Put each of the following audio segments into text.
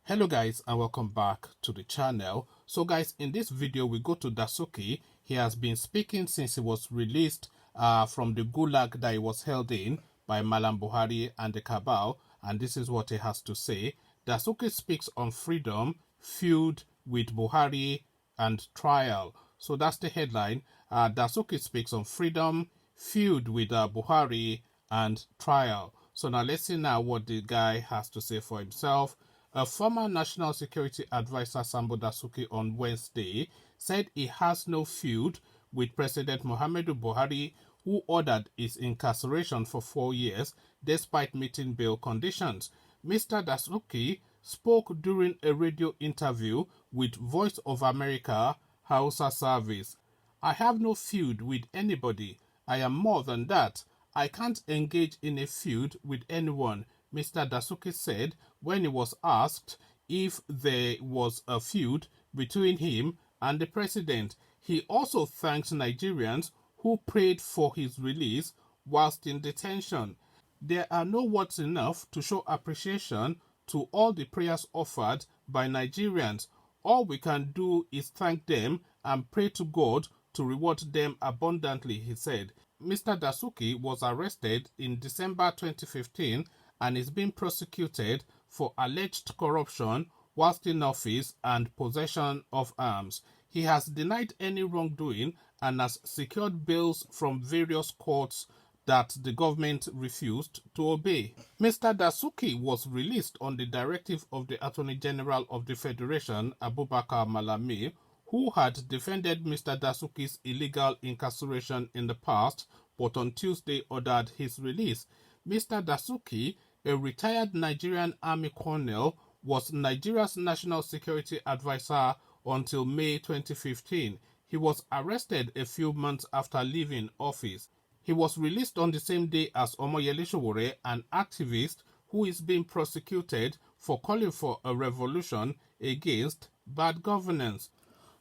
Hello guys, and welcome back to the channel. So guys, in this video we go to Dasuki. He has been speaking since he was released from the gulag that he was held in by Malam Buhari and the cabal, and this is what he has to say. Dasuki speaks on freedom, feud with Buhari, and trial. So that's the headline. Dasuki speaks on freedom, feud with Buhari, and trial. So now let's see now what the guy has to say for himself. A former National Security Advisor, Sambo Dasuki, on Wednesday said he has no feud with President Muhammadu Buhari, who ordered his incarceration for 4 years despite meeting bail conditions. Mr. Dasuki spoke during a radio interview with Voice of America Hausa service. I have no feud with anybody. I am more than that. I can't engage in a feud with anyone, Mr. Dasuki said when he was asked if there was a feud between him and the president. He also thanked Nigerians who prayed for his release whilst in detention. There are no words enough to show appreciation to all the prayers offered by Nigerians. All we can do is thank them and pray to God to reward them abundantly, he said. Mr. Dasuki was arrested in December 2015 and is being prosecuted for alleged corruption whilst in office and possession of arms. He has denied any wrongdoing and has secured bails from various courts that the government refused to obey. Mr. Dasuki was released on the directive of the Attorney General of the Federation, Abubakar Malami, who had defended Mr. Dasuki's illegal incarceration in the past, but on Tuesday ordered his release. Mr. Dasuki, a retired Nigerian Army colonel, was Nigeria's National Security Advisor until May 2015. He was arrested a few months after leaving office. He was released on the same day as Omoyele Sowore, an activist who is being prosecuted for calling for a revolution against bad governance.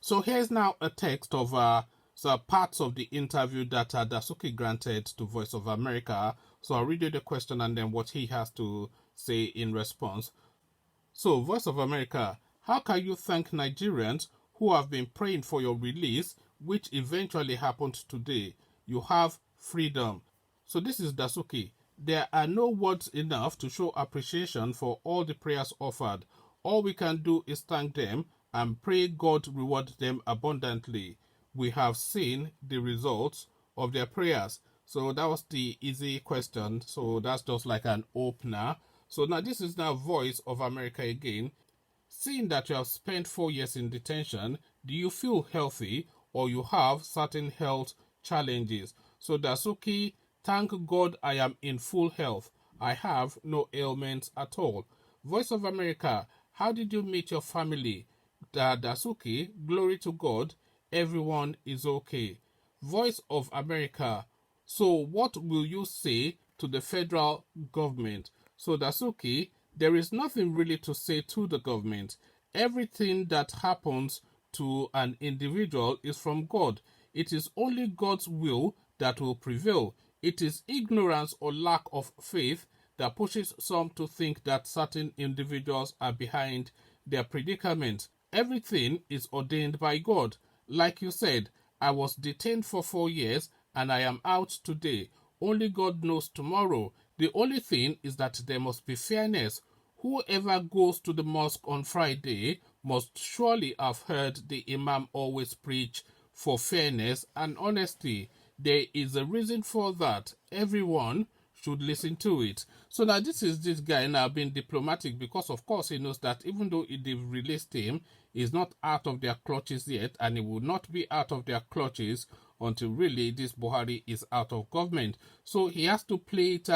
So here's now a text of parts of the interview that Dasuki granted to Voice of America. So I'll read you the question and then what he has to say in response. So, Voice of America, how can you thank Nigerians who have been praying for your release, which eventually happened today? You have freedom. So this is Dasuki. There are no words enough to show appreciation for all the prayers offered. All we can do is thank them and pray God reward them abundantly. We have seen the results of their prayers. So that was the easy question. So that's just like an opener. So now this is now Voice of America again. Seeing that you have spent 4 years in detention, do you feel healthy or you have certain health challenges? So Dasuki, thank God I am in full health. I have no ailments at all. Voice of America, how did you meet your family? Dasuki, glory to God, everyone is okay. Voice of America, so what will you say to the federal government? So Dasuki, there is nothing really to say to the government. Everything that happens to an individual is from God. It is only God's will that will prevail. It is ignorance or lack of faith that pushes some to think that certain individuals are behind their predicament. Everything is ordained by God. Like you said, I was detained for 4 years and I am out today. Only God knows tomorrow. The only thing is that there must be fairness. Whoever goes to the mosque on Friday must surely have heard the Imam always preach for fairness and honesty. There is a reason for that. Everyone should listen to it. So now this is this guy now being diplomatic because of course he knows that even though they've released him, he's not out of their clutches yet, and he will not be out of their clutches until really this Buhari is out of government. So he has to play it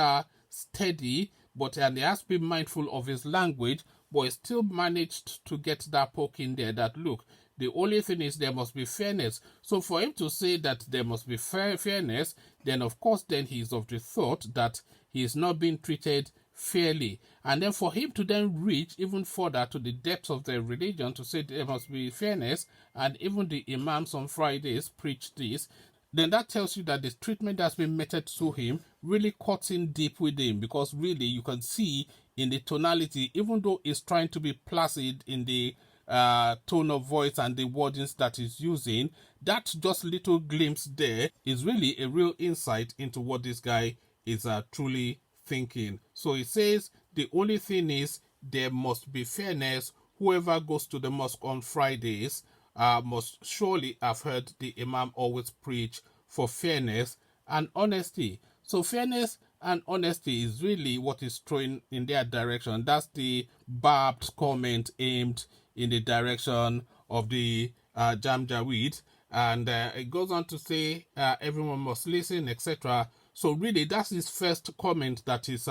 steady, and he has to be mindful of his language, but he still managed to get that poke in there that look, the only thing is there must be fairness. So for him to say that there must be fairness, then of course then he is of the thought that he is not being treated fairly. And then for him to then reach even further to the depths of the religion to say there must be fairness, and even the imams on Fridays preach this, then that tells you that the treatment that's been meted to him really cuts in deep with him, because really you can see in the tonality, even though he's trying to be placid in the tone of voice and the wordings that he's using, that just little glimpse there is really a real insight into what this guy is truly thinking. So he says the only thing is there must be fairness. Whoever goes to the mosque on Fridays must surely have heard the Imam always preach for fairness and honesty. So fairness and honesty is really what is throwing in their direction. That's the barbed comment aimed in the direction of the Janjaweed. And it goes on to say everyone must listen, etc. So really that's his first comment that is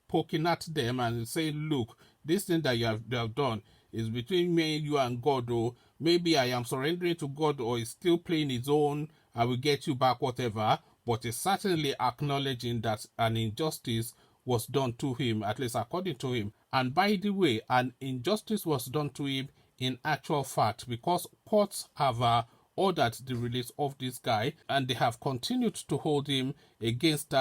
poking at them and saying, look, this thing that you have done is between me, you and God, or maybe I am surrendering to God, or he's still playing his own, I will get you back, whatever. But he's certainly acknowledging that an injustice was done to him, at least according to him. And by the way, an injustice was done to him in actual fact, because courts have ordered the release of this guy, and they have continued to hold him against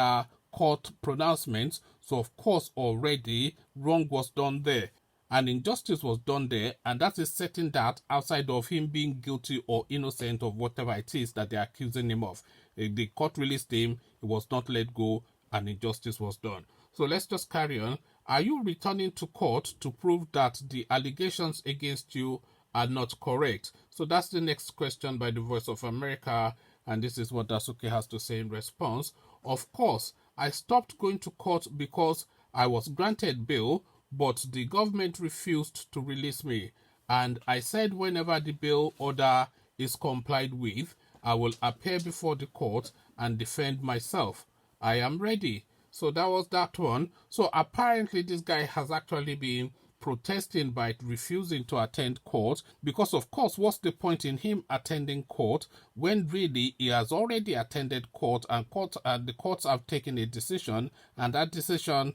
court pronouncements. So of course already wrong was done there, and injustice was done there, and that is setting that outside of him being guilty or innocent of whatever it is that they're accusing him of. The court released him, he was not let go, and injustice was done. So let's just carry on. Are you returning to court to prove that the allegations against you are not correct? So that's the next question by the Voice of America, and this is what Dasuki has to say in response. Of course, I stopped going to court because I was granted bail, but the government refused to release me. And I said whenever the bail order is complied with, I will appear before the court and defend myself. I am ready. So that was that one. So apparently this guy has actually been protesting by refusing to attend court, because of course what's the point in him attending court when really he has already attended court, and the courts have taken a decision, and that decision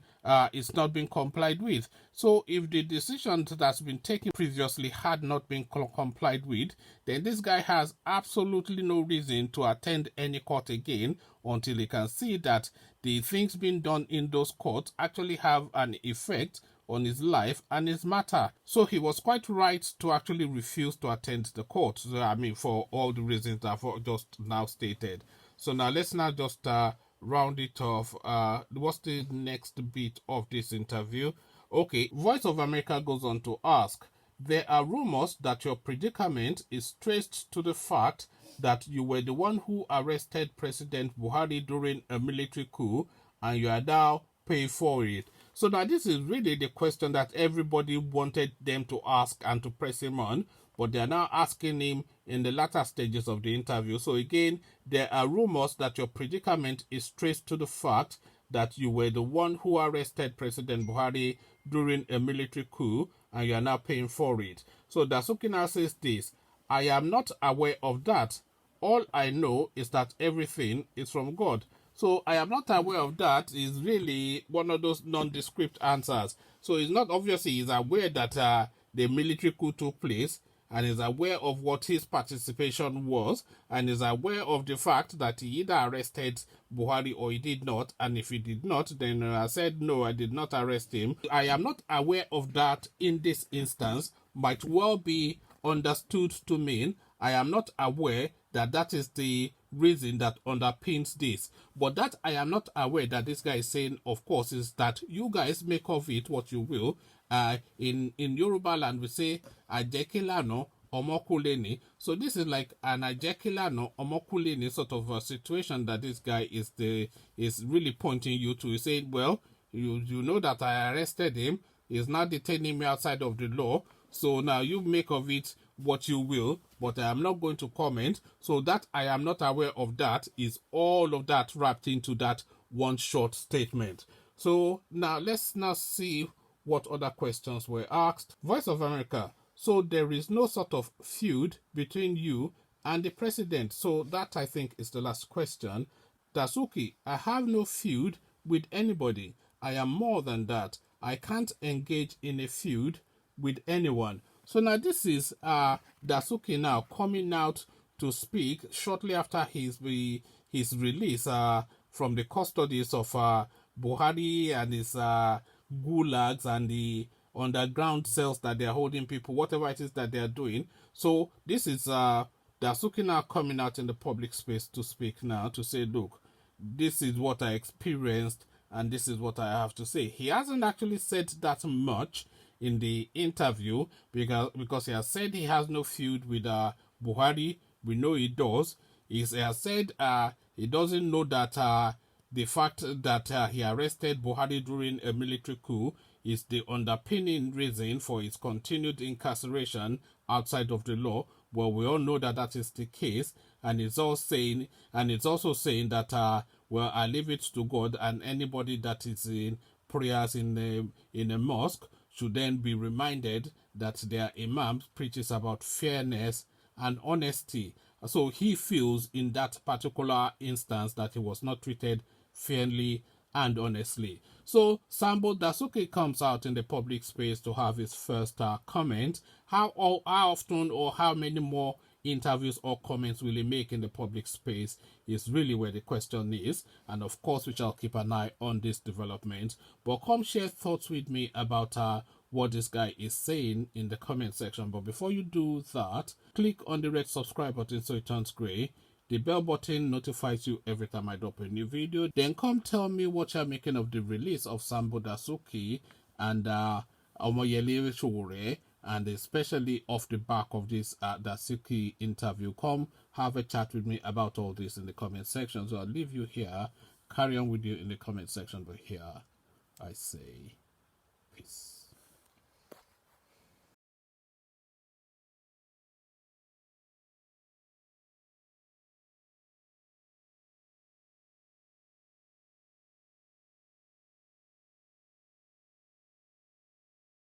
is not being complied with. So if the decision that's been taken previously had not been complied with, then this guy has absolutely no reason to attend any court again until he can see that the things being done in those courts actually have an effect on his life and his matter. So he was quite right to actually refuse to attend the court. So, I mean, for all the reasons I've just now stated. So now let's now just round it off. What's the next bit of this interview? Okay, Voice of America goes on to ask, there are rumors that your predicament is traced to the fact that you were the one who arrested President Buhari during a military coup, and you are now paying for it. So now this is really the question that everybody wanted them to ask and to press him on, but they are now asking him in the latter stages of the interview. So again, there are rumors that your predicament is traced to the fact that you were the one who arrested President Buhari during a military coup, and you are now paying for it. So Dasuki now says this, I am not aware of that. All I know is that everything is from God. So I am not aware of that is really one of those nondescript answers. So it's not obviously he's aware that the military coup took place, and is aware of what his participation was, and is aware of the fact that he either arrested Buhari or he did not. And if he did not, then I said, no, I did not arrest him. I am not aware of that in this instance might well be understood to mean I am not aware that that is the reason that underpins this. But that I am not aware that this guy is saying, of course, is that you guys make of it what you will. In Yoruba land, we say, Ajekilano Omokuleni. So this is like an Ajekilano Omokuleni sort of a situation that this guy is really pointing you to. He's saying, well, you know that I arrested him. He's now detaining me outside of the law. So now you make of it what you will, but I am not going to comment. So that I am not aware of that is all of that wrapped into that one short statement. So now let's now see what other questions were asked. Voice of America. So there is no sort of feud between you and the president. So that I think is the last question. Dasuki, I have no feud with anybody. I am more than that. I can't engage in a feud with anyone. So now this is Dasuki now coming out to speak shortly after his release from the custodies of Buhari and his gulags and the underground cells that they are holding people, whatever it is that they are doing. So this is Dasuki now coming out in the public space to speak now, to say, look, this is what I experienced and this is what I have to say. He hasn't actually said that much in the interview because he has said he has no feud with Buhari. We know he does. He has said he doesn't know that the fact that he arrested Buhari during a military coup is the underpinning reason for his continued incarceration outside of the law. Well, we all know that that is the case, and it's also saying that well, I leave it to God, and anybody that is in prayers in a mosque should then be reminded that their imam preaches about fairness and honesty. So he feels in that particular instance that he was not treated fairly and honestly. So Sambo Dasuki comes out in the public space to have his first comment. How often or how many more interviews or comments will he make in the public space is really where the question is. And of course, we shall keep an eye on this development. But come share thoughts with me about what this guy is saying in the comment section. But before you do that, click on the red subscribe button so it turns gray. The bell button notifies you every time I drop a new video. Then come tell me what you're making of the release of Sambo Dasuki and Omoyele Sowore, and especially off the back of this Dasuki interview. Come have a chat with me about all this in the comment section. So I'll leave you here. Carry on with you in the comment section. But here I say peace.